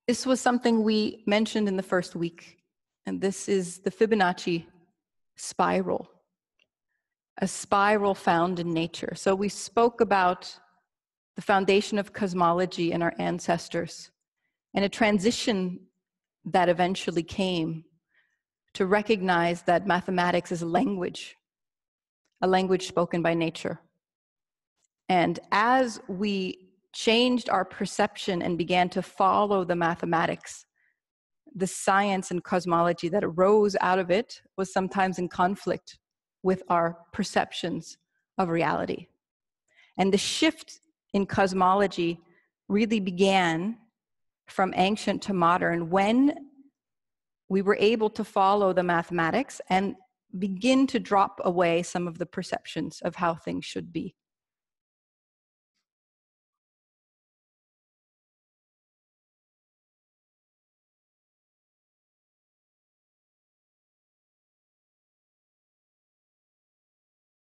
This was something we mentioned in the first week, and this is the Fibonacci spiral, a spiral found in nature. So we spoke about the foundation of cosmology and our ancestors, and a transition that eventually came to recognize that mathematics is a language spoken by nature. And as we changed our perception and began to follow the mathematics, the science and cosmology that arose out of it was sometimes in conflict with our perceptions of reality. And the shift in cosmology really began from ancient to modern when we were able to follow the mathematics and begin to drop away some of the perceptions of how things should be.